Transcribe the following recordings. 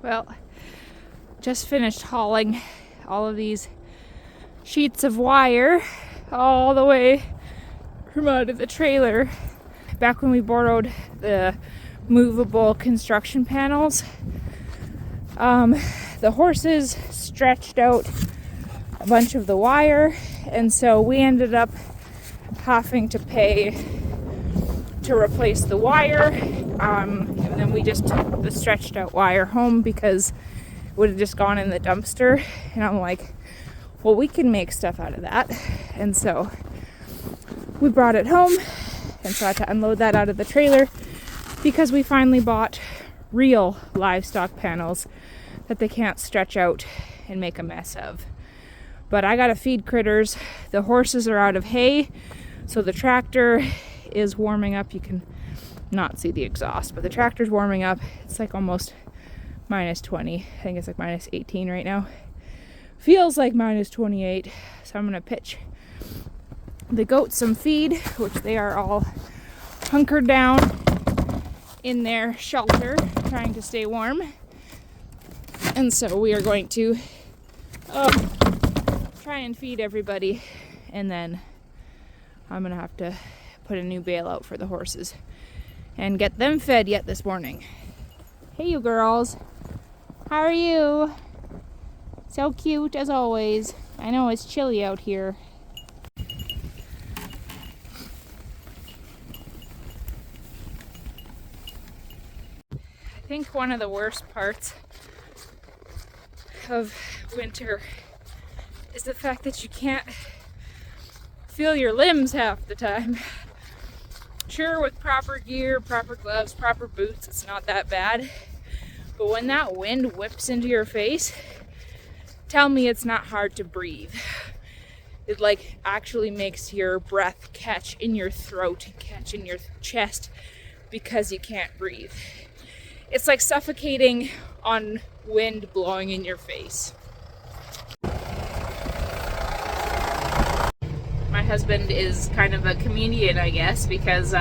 Well, just finished hauling all of these sheets of wire all the way from out of the trailer. Back when we borrowed the movable construction panels, the horses stretched out a bunch of the wire, and so we ended up having to pay to replace the wire, and then we just took the stretched out wire home because it would have just gone in the dumpster. And I'm like, well, we can make stuff out of that. And so we brought it home, and so I had to unload that out of the trailer because we finally bought real livestock panels that they can't stretch out and make a mess of. But I gotta feed critters. The horses are out of hay, so the tractor is warming up. You can not see the exhaust, but the tractor's warming up. It's like almost minus 20. I think it's like minus 18 right now. Feels like minus 28. So I'm gonna pitch the goats some feed, which they are all hunkered down in their shelter, trying to stay warm. And so we are going to try and feed everybody, and then I'm gonna have to put a new bale out for the horses and get them fed yet this morning. Hey, you girls. How are you? So cute as always. I know it's chilly out here. I think one of the worst parts of winter is the fact that you can't feel your limbs half the time. Sure, with proper gear, proper gloves, proper boots, it's not that bad. But when that wind whips into your face, tell me it's not hard to breathe. It like actually makes your breath catch in your throat and catch in your chest because you can't breathe. It's like suffocating on wind blowing in your face. My husband is kind of a comedian, I guess, because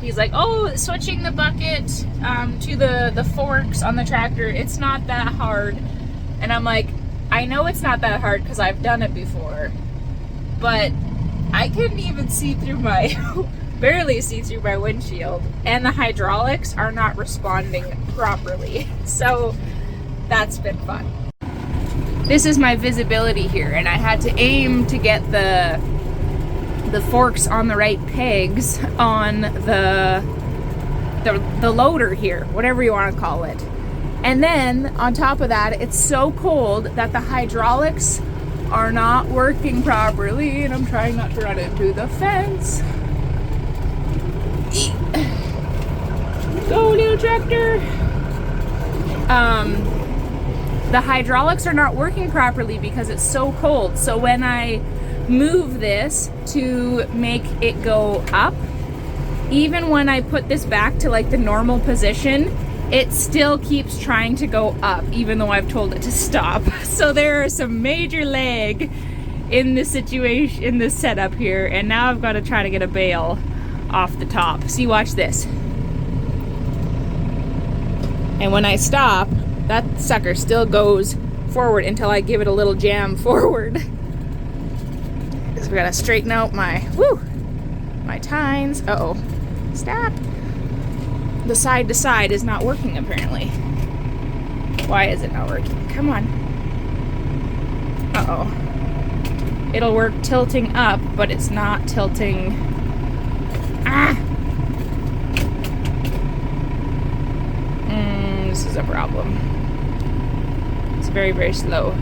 he's like, oh, switching the bucket to the forks on the tractor, it's not that hard. And I'm like, I know it's not that hard because I've done it before, but I couldn't even see through barely see through my windshield, and the hydraulics are not responding properly. So that's been fun. This is my visibility here, and I had to aim to get the forks on the right pegs on the loader here, whatever you want to call it. And then on top of that, it's so cold that the hydraulics are not working properly, and I'm trying not to run into the fence. Go, little tractor. The hydraulics are not working properly because it's so cold. So when I move this to make it go up, even when I put this back to like the normal position, it still keeps trying to go up, even though I've told it to stop. So there is some major lag in this situation, in this setup here, and now I've got to try to get a bale off the top. See, watch this. And when I stop, that sucker still goes forward until I give it a little jam forward. So we gotta straighten out my tines. Uh-oh. Stop. The side to side is not working apparently. Why is it not working? Come on. Uh-oh. It'll work tilting up, but it's not tilting. Ah! This is a problem. It's very, very slow.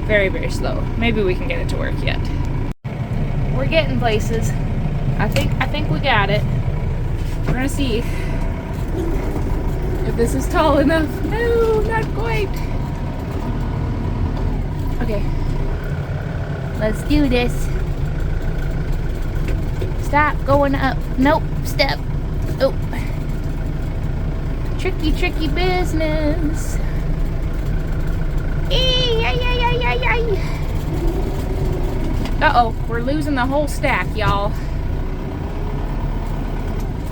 Very, very slow. Maybe we can get it to work yet. We're getting places. I think we got it. We're gonna see if this is tall enough. No, not quite. Okay. Let's do this. Stop going up. Nope. Step. Oh. Tricky, tricky business. Uh-oh, we're losing the whole stack, y'all.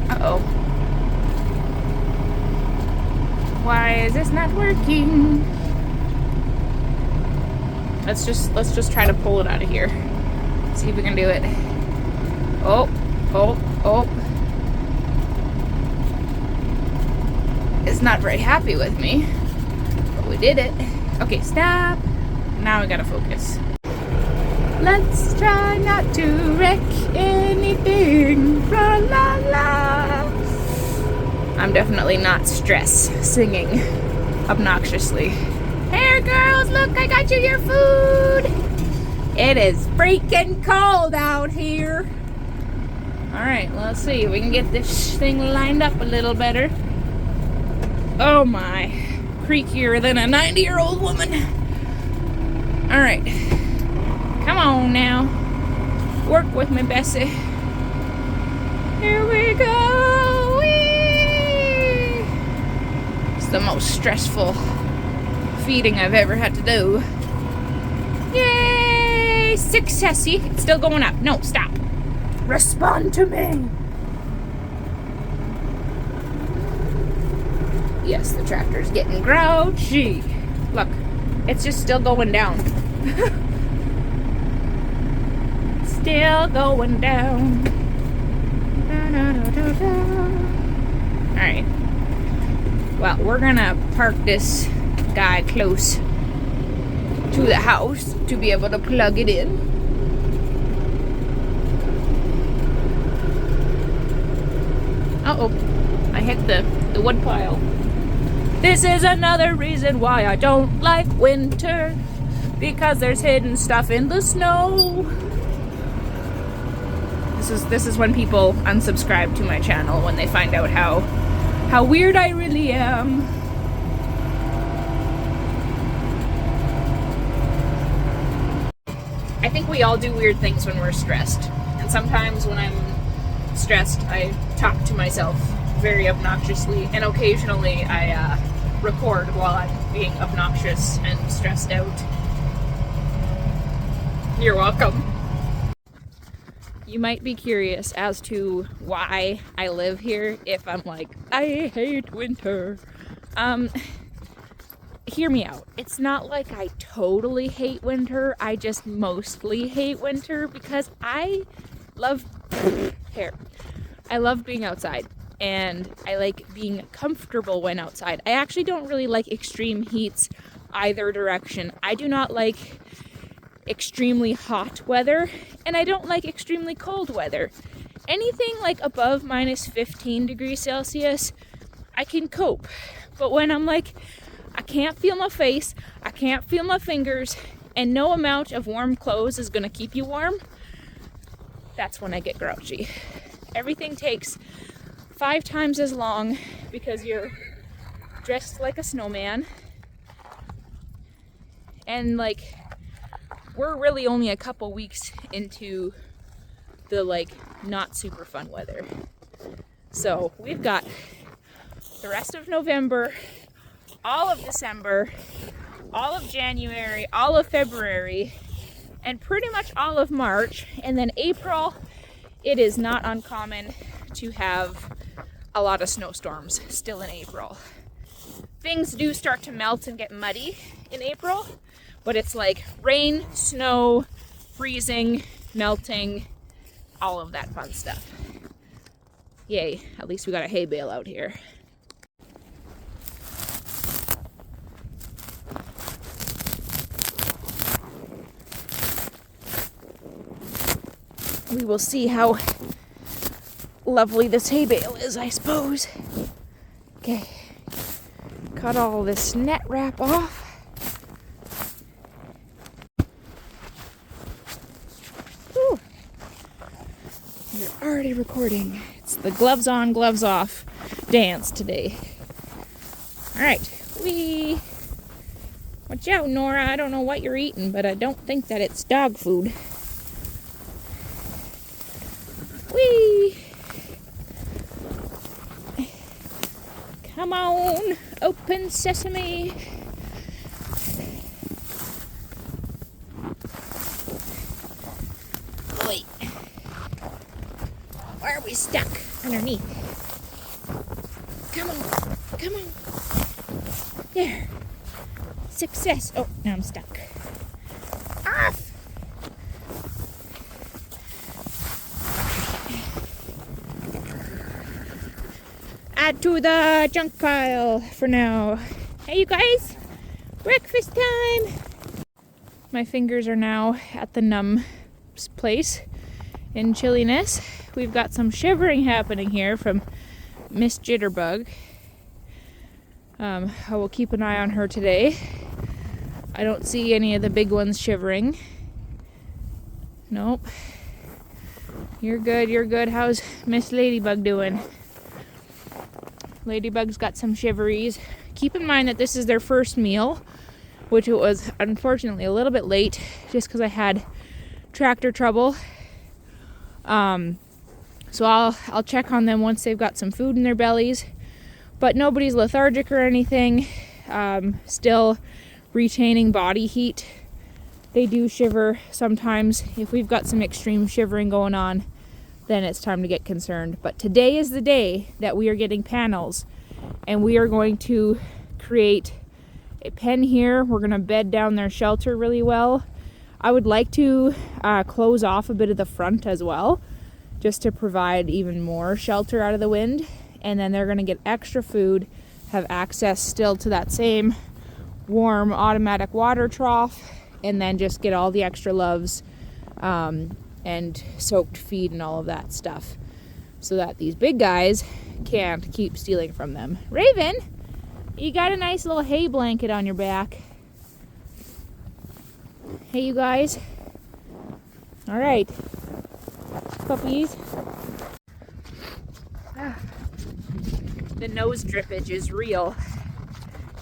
Uh-oh. Why is this not working? Let's just try to pull it out of here. See if we can do it. Oh. It's not very happy with me, but we did it. Okay, stop. Now we gotta focus. Let's try not to wreck anything. La la la. I'm definitely not stress singing obnoxiously. Here, girls, look, I got you your food. It is freaking cold out here. All right, let's see if we can get this thing lined up a little better. Oh my, creakier than a 90-year-old woman. All right, come on now. Work with me, Bessie. Here we go. Whee! It's the most stressful feeding I've ever had to do. Yay! Successy. It's still going up. No, stop. Respond to me. Yes, the tractor's getting grouchy. Look, it's just still going down. Still going down. Da, da, da, da, da. All right. Well, we're gonna park this guy close to the house to be able to plug it in. Uh-oh, I hit the wood pile. This is another reason why I don't like winter, because there's hidden stuff in the snow. This is when people unsubscribe to my channel, when they find out how weird I really am. I think we all do weird things when we're stressed. And sometimes when I'm stressed, I talk to myself very obnoxiously, and occasionally I record while I'm being obnoxious and stressed out. You're welcome. You might be curious as to why I live here if I'm like, I hate winter. Hear me out. It's not like I totally hate winter. I just mostly hate winter because I love I love being outside, and I like being comfortable when outside. I actually don't really like extreme heats either direction. I do not like extremely hot weather, and I don't like extremely cold weather. Anything like above minus 15 degrees Celsius, I can cope. But when I'm like, I can't feel my face, I can't feel my fingers, and no amount of warm clothes is gonna keep you warm, that's when I get grouchy. Everything takes 5 times as long because you're dressed like a snowman. And like, we're really only a couple weeks into the like not super fun weather. So we've got the rest of November, all of December, all of January, all of February, and pretty much all of March. And then April, it is not uncommon to have a lot of snowstorms still in April. Things do start to melt and get muddy in April, but it's like rain, snow, freezing, melting, all of that fun stuff. Yay, at least we got a hay bale out here. We will see how lovely this hay bale is, I suppose. Okay, cut all this net wrap off. Whew. You're already recording. It's the gloves on, gloves off dance today. All right, watch out, Nora. I don't know what you're eating, but I don't think that it's dog food. Whee! Come on, open sesame. Wait. Why are we stuck underneath? Come on, come on. There. Success. Oh, now I'm stuck. Off. Add to the junk pile for now. Hey, you guys. Breakfast time. My fingers are now at the numb place in chilliness. We've got some shivering happening here from Miss Jitterbug. I will keep an eye on her today. I don't see any of the big ones shivering. Nope. You're good, you're good. How's Miss Ladybug doing? Ladybug's got some shiveries. Keep in mind that this is their first meal, which it was unfortunately a little bit late just because I had tractor trouble. So I'll check on them once they've got some food in their bellies. But nobody's lethargic or anything. Still retaining body heat. They do shiver sometimes. If we've got some extreme shivering going on, then it's time to get concerned. But today is the day that we are getting panels, and we are going to create a pen here. We're going to bed down their shelter really well. I would like to close off a bit of the front as well, just to provide even more shelter out of the wind. And then they're going to get extra food, have access still to that same warm automatic water trough, and then just get all the extra loves and soaked feed and all of that stuff, so that these big guys can't keep stealing from them. Raven, you got a nice little hay blanket on your back. Hey, you guys. All right, puppies. The nose drippage is real.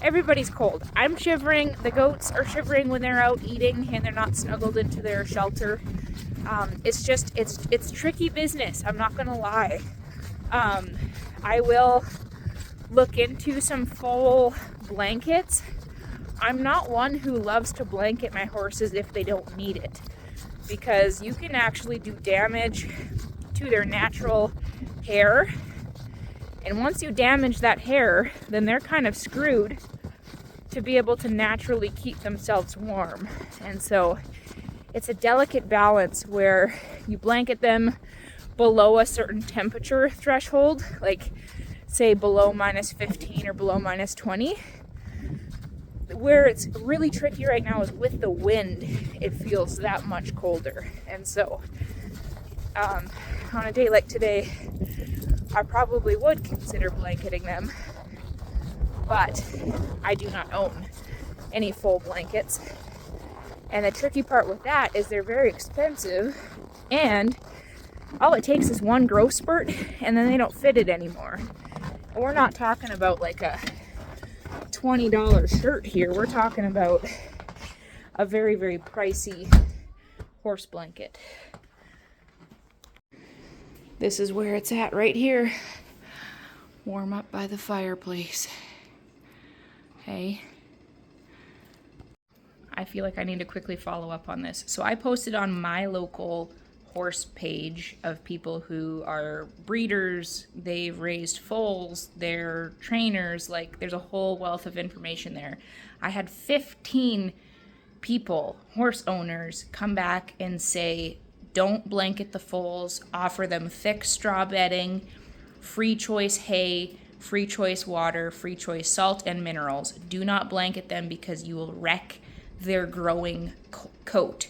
Everybody's cold. I'm shivering. The goats are shivering when they're out eating and they're not snuggled into their shelter. It's tricky business. I'm not gonna lie. I will look into some full blankets. I'm not one who loves to blanket my horses if they don't need it, because you can actually do damage to their natural hair. And once you damage that hair, then they're kind of screwed to be able to naturally keep themselves warm. And so it's a delicate balance where you blanket them below a certain temperature threshold, like say below -15 or below -20. Where it's really tricky right now is with the wind, it feels that much colder. And so on a day like today, I probably would consider blanketing them, but I do not own any full blankets. And the tricky part with that is they're very expensive, and all it takes is one growth spurt and then they don't fit it anymore. And we're not talking about like a $20 shirt here. We're talking about a very, very pricey horse blanket. This is where it's at right here. Warm up by the fireplace. Hey. I feel like I need to quickly follow up on this. So I posted on my local horse page of people who are breeders, they've raised foals, they're trainers, like there's a whole wealth of information there. I had 15 people, horse owners, come back and say, don't blanket the foals, offer them thick straw bedding, free choice hay, free choice water, free choice salt and minerals. Do not blanket them because you will wreck their growing coat.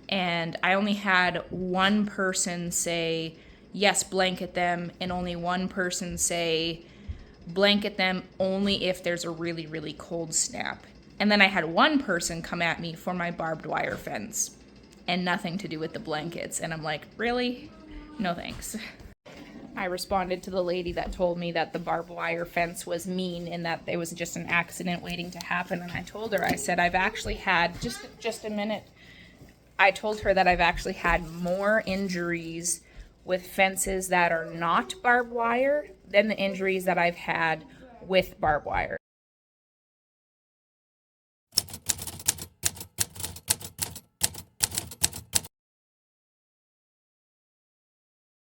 And I only had one person say, yes, blanket them, and only one person say, blanket them only if there's a really, really cold snap. And then I had one person come at me for my barbed wire fence, and nothing to do with the blankets. And I'm like, really? No thanks. I responded to the lady that told me that the barbed wire fence was mean and that it was just an accident waiting to happen. And I told her, I said, I've actually had, just a minute, I told her that I've actually had more injuries with fences that are not barbed wire than the injuries that I've had with barbed wire.